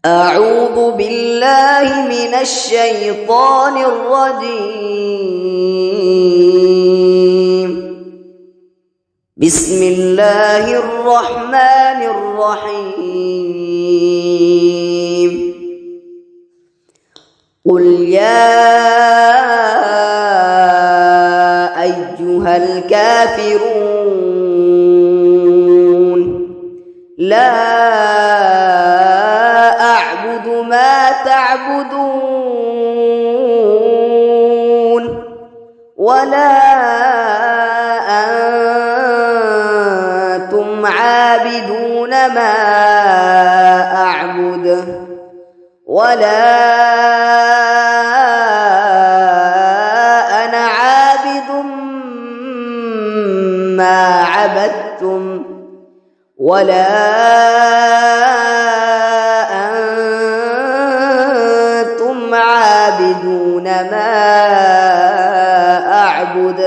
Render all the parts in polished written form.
أعوذ بالله من الشيطان الرجيم. بسم الله الرحمن الرحيم. قل يا أيها الكافرون لا أعبد ما تعبدون ولا أنتم عابدون ما أعبد ولا أنا عابد ما عبدتم ولا أنتم عابدون ما أعبد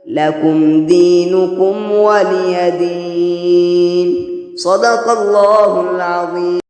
لكم دينكم ولي دين. صدق الله العظيم.